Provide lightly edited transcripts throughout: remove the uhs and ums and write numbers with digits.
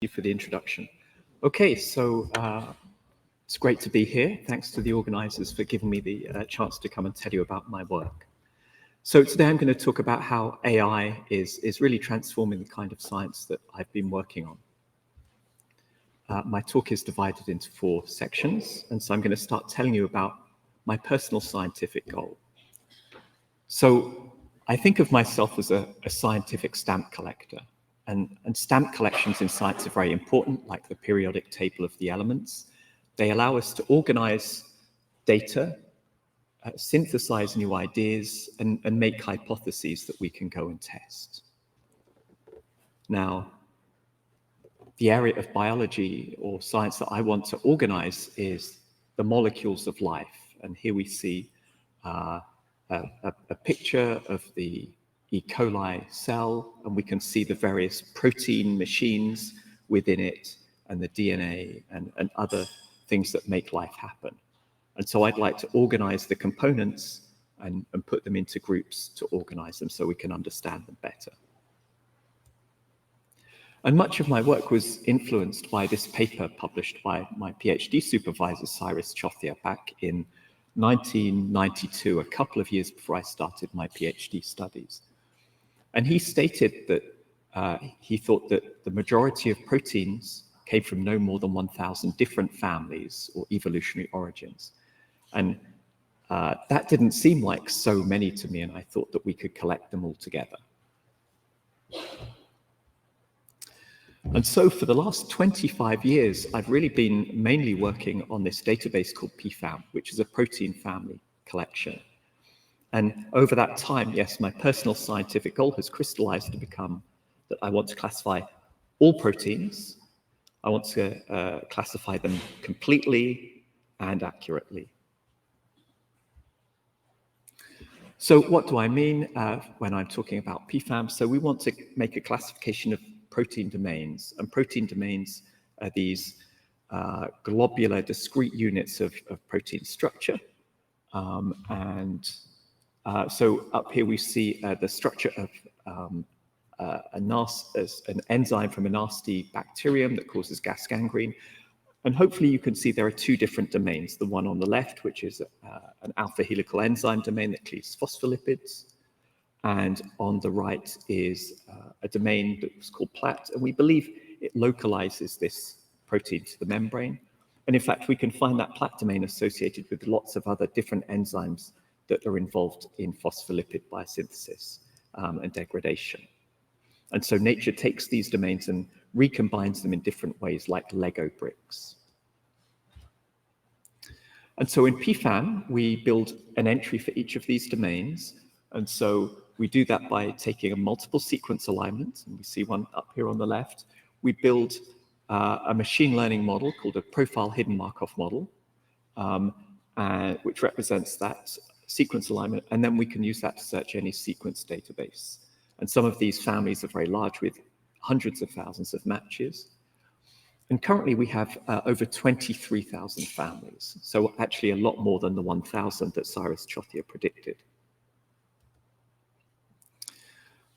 you for the introduction. Okay, so it's great to be here. Thanks to the organizers for giving me the chance to come and tell you about my work. So today I'm going to talk about how AI is really transforming the kind of science that I've been working on. My talk is divided into 4 sections, and so I'm going to start telling you about my personal scientific goal. So I think of myself as a scientific stamp collector. And stamp collections in science are very important, like the periodic table of the elements. They allow us to organize data, synthesize new ideas, and make hypotheses that we can go and test. Now, the area of biology or science that I want to organize is the molecules of life. And here we see a picture of the E. coli cell, and we can see the various protein machines within it and the DNA and other things that make life happen. And so I'd like to organize the components and put them into groups to organize them so we can understand them better. And much of my work was influenced by this paper published by my PhD supervisor, Cyrus Chothia, back in 1992, a couple of years before I started my PhD studies. And he stated that he thought that the majority of proteins came from no more than 1,000 different families or evolutionary origins. And that didn't seem like so many to me, and I thought that we could collect them all together. And so for the last 25 years, I've really been mainly working on this database called PFAM, which is a protein family collection. And over that time, yes, my personal scientific goal has crystallized to become that I want to classify all proteins. I want to classify them completely and accurately. So what do I mean when I'm talking about PFAM? So we want to make a classification of protein domains. And protein domains are these globular discrete units of protein structure. So up here we see the structure of an enzyme from a nasty bacterium that causes gas gangrene. And hopefully you can see there are 2 different domains. The one on the left, which is an alpha helical enzyme domain that cleaves phospholipids. And on the right is a domain that's called PLAT. And we believe it localizes this protein to the membrane. And in fact, we can find that PLAT domain associated with lots of other different enzymes that are involved in phospholipid biosynthesis and degradation. And so nature takes these domains and recombines them in different ways, like Lego bricks. And so in PFAM, we build an entry for each of these domains. And so we do that by taking a multiple sequence alignment, and we see one up here on the left. We build a machine learning model called a profile hidden Markov model, which represents that sequence alignment, and then we can use that to search any sequence database. And some of these families are very large with hundreds of thousands of matches. And currently we have over 23,000 families. So actually a lot more than the 1,000 that Cyrus Chothia predicted.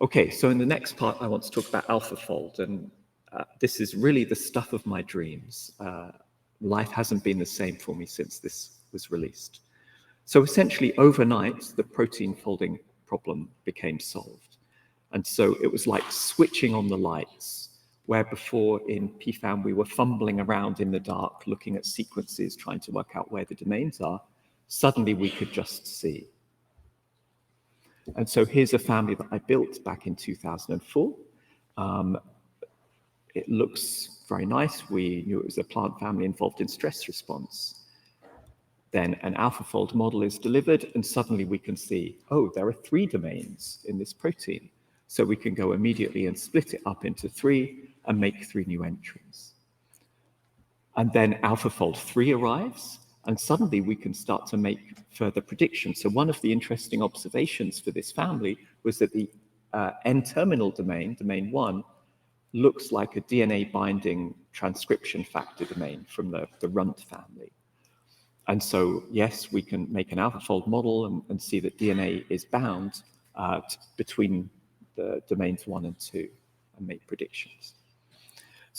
Okay, so in the next part, I want to talk about AlphaFold. And this is really the stuff of my dreams. Life hasn't been the same for me since this was released. So essentially overnight, the protein folding problem became solved. And so it was like switching on the lights, where before in PFAM, we were fumbling around in the dark, looking at sequences, trying to work out where the domains are. Suddenly we could just see. And so here's a family that I built back in 2004. It looks very nice. We knew it was a plant family involved in stress response. Then an AlphaFold model is delivered, and suddenly we can see, oh, there are 3 domains in this protein. So we can go immediately and split it up into 3 and make 3 new entries. And then AlphaFold 3 arrives, and suddenly we can start to make further predictions. So one of the interesting observations for this family was that the N-terminal domain, domain 1, looks like a DNA binding transcription factor domain from the Runt family. And so, yes, we can make an AlphaFold model and see that DNA is bound between the domains 1 and 2 and make predictions.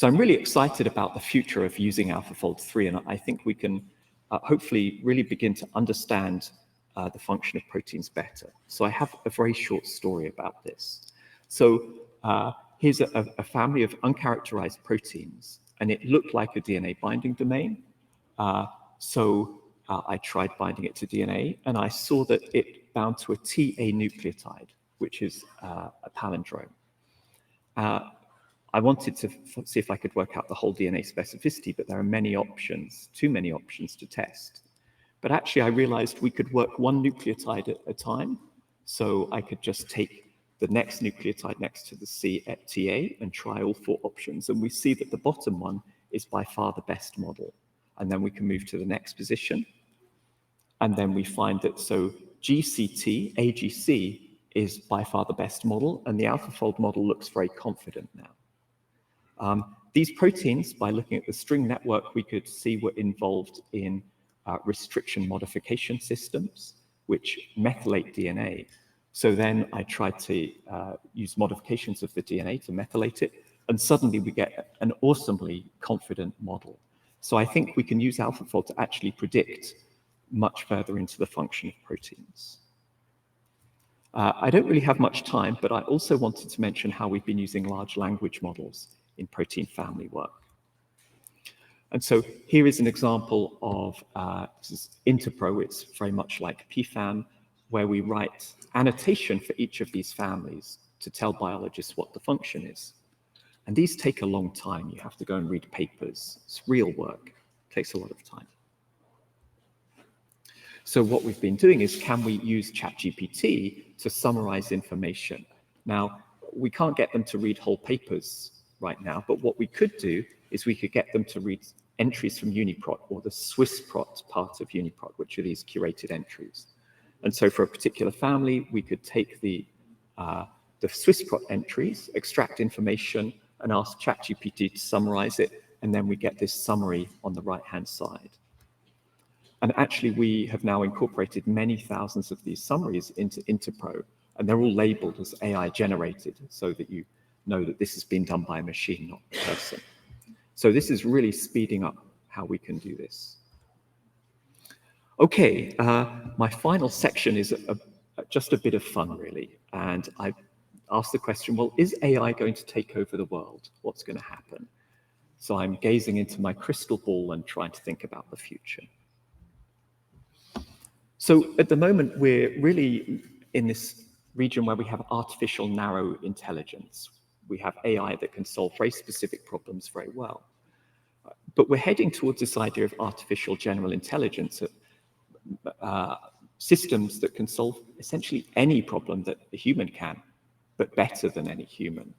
So I'm really excited about the future of using AlphaFold 3, and I think we can hopefully really begin to understand the function of proteins better. So I have a very short story about this. So here's a family of uncharacterized proteins, and it looked like a DNA binding domain. I tried binding it to DNA, and I saw that it bound to a TA nucleotide, which is a palindrome. I wanted to see if I could work out the whole DNA specificity, but there are many options, too many options to test. But actually, I realized we could work one nucleotide at a time. So I could just take the next nucleotide next to the C at TA and try all 4 options. And we see that the bottom one is by far the best model. And then we can move to the next position. And then we find that so GCT, AGC, is by far the best model. And the AlphaFold model looks very confident now. These proteins, by looking at the string network, we could see were involved in restriction modification systems, which methylate DNA. So then I tried to use modifications of the DNA to methylate it, and suddenly we get an awesomely confident model. So I think we can use AlphaFold to actually predict much further into the function of proteins. I don't really have much time, but I also wanted to mention how we've been using large language models in protein family work. And so here is an example of this is Interpro. It's very much like PFAM, where we write annotation for each of these families to tell biologists what the function is. And these take a long time. You have to go and read papers. It's real work. It takes a lot of time. So what we've been doing is, can we use ChatGPT to summarize information? Now, we can't get them to read whole papers right now, but what we could do is we could get them to read entries from UniProt or the SwissProt part of UniProt, which are these curated entries. And so for a particular family, we could take the SwissProt entries, extract information, and ask ChatGPT to summarize it, and then we get this summary on the right-hand side. And actually, we have now incorporated many thousands of these summaries into Interpro, and they're all labeled as AI generated, so that you know that this has been done by a machine, not a person. So this is really speeding up how we can do this. Okay, my final section is just a bit of fun, really. And I asked the question, well, is AI going to take over the world? What's going to happen? So I'm gazing into my crystal ball and trying to think about the future. So at the moment, we're really in this region where we have artificial narrow intelligence. We have AI that can solve very specific problems very well. But we're heading towards this idea of artificial general intelligence, systems that can solve essentially any problem that a human can, but better than any human.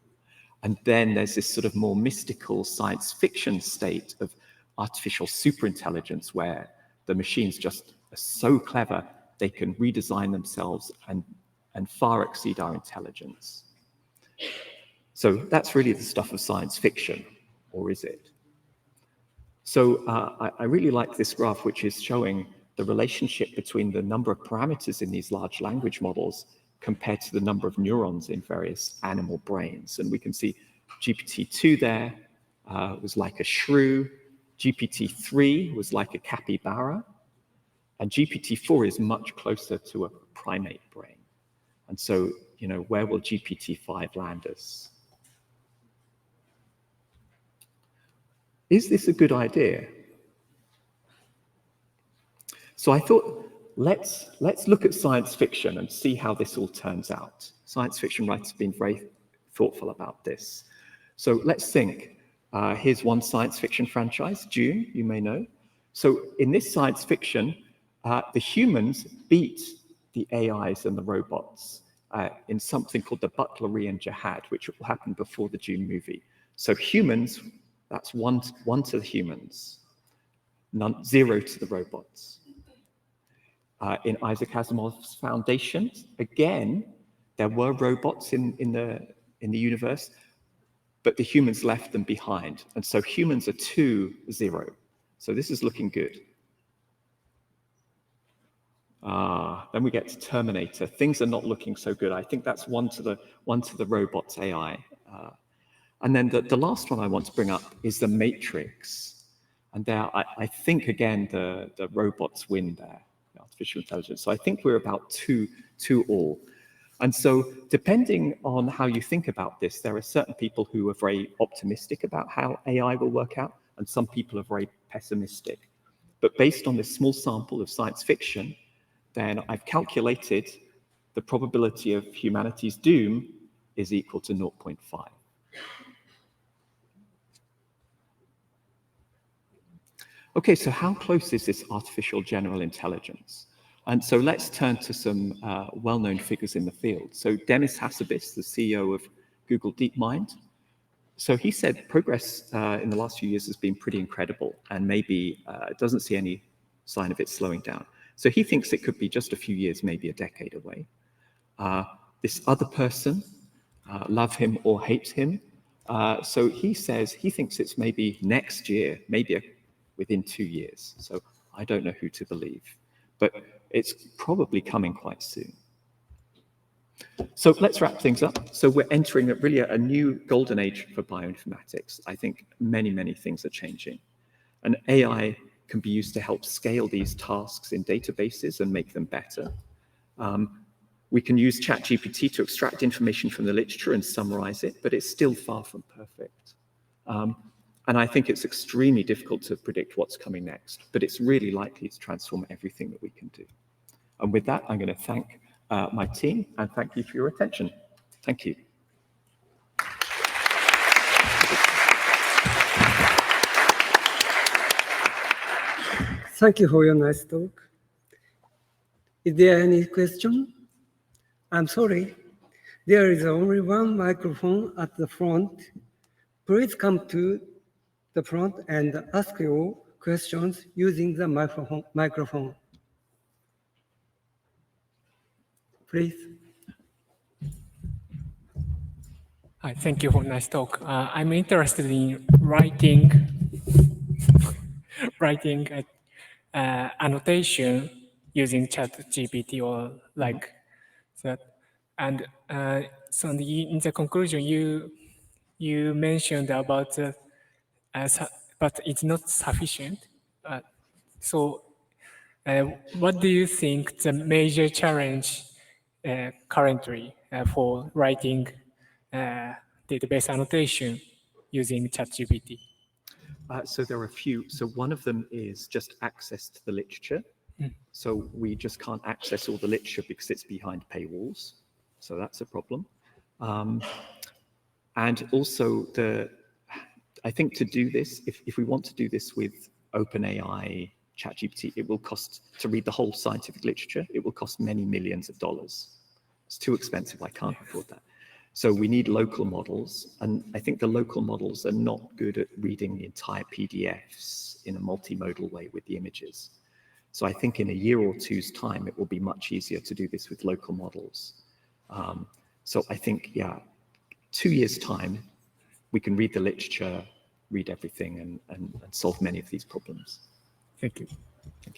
And then there's this sort of more mystical science fiction state of artificial superintelligence, where the machines just are so clever they can redesign themselves and far exceed our intelligence. So that's really the stuff of science fiction, or is it? So I really like this graph, which is showing the relationship between the number of parameters in these large language models compared to the number of neurons in various animal brains. And we can see GPT-2 there was like a shrew, GPT-3 was like a capybara, and GPT-4 is much closer to a primate brain. And so, you know, where will GPT-5 land us? Is this a good idea? So I thought, let's look at science fiction and see how this all turns out. Science fiction writers have been very thoughtful about this. So let's think. Here's one science fiction franchise, Dune, you may know. So in this science fiction, the humans beat the AIs and the robots in something called the Butlerian Jihad, which will happen before the Dune movie. So humans, that's one to the humans, 0 to the robots. In Isaac Asimov's Foundations, again, there were robots in the universe, but the humans left them behind. And so humans are 2-0. So this is looking good. Then we get to Terminator. Things are not looking so good. I think that's one to the robots AI. And then the last one I want to bring up is the matrix. And there, I think, again, the robots win there, the artificial intelligence. So I think we're about 2-2 And so depending on how you think about this, there are certain people who are very optimistic about how AI will work out, and some people are very pessimistic. But based on this small sample of science fiction, then I've calculated the probability of humanity's doom is equal to 0.5. Okay, so how close is this artificial general intelligence? And so let's turn to some well-known figures in the field. So Demis Hassabis, the CEO of Google DeepMind, so he said progress in the last few years has been pretty incredible, and maybe doesn't see any sign of it slowing down. So he thinks it could be just a few years, maybe a decade away. This other person, love him or hate him, so he says he thinks it's maybe next year, maybe within 2 years. So I don't know who to believe, but it's probably coming quite soon. So let's wrap things up. So we're entering really a new golden age for bioinformatics. I think many things are changing. And AI can be used to help scale these tasks in databases and make them better. We can use ChatGPT to extract information from the literature and summarize it, but it's still far from perfect. And I think it's extremely difficult to predict what's coming next, but it's really likely to transform everything that we can do. And with that, I'm going to thank my team and thank you for your attention. Thank you. Thank you for your nice talk. Is there any question? I'm sorry. There is only one microphone at the front. Please come to the front and ask your questions using the microphone. Please. Hi, thank you for nice talk. I'm interested in writing annotation using ChatGPT or like that. And so in the conclusion, you mentioned about but it's not sufficient. So what do you think the major challenge currently for writing database annotation using ChatGPT? So there are a few. So one of them is just access to the literature. So we just can't access all the literature because it's behind paywalls. So that's a problem. And also I think to do this, if we want to do this with OpenAI, ChatGPT, it will cost, to read the whole scientific literature, it will cost many millions of dollars. It's too expensive, I can't afford that. So we need local models, and I think the local models are not good at reading the entire PDFs in a multimodal way with the images. So I think in a year or two's time, it will be much easier to do this with local models. So I think, 2 years' time, we can read the literature, read everything, and solve many of these problems. Thank you.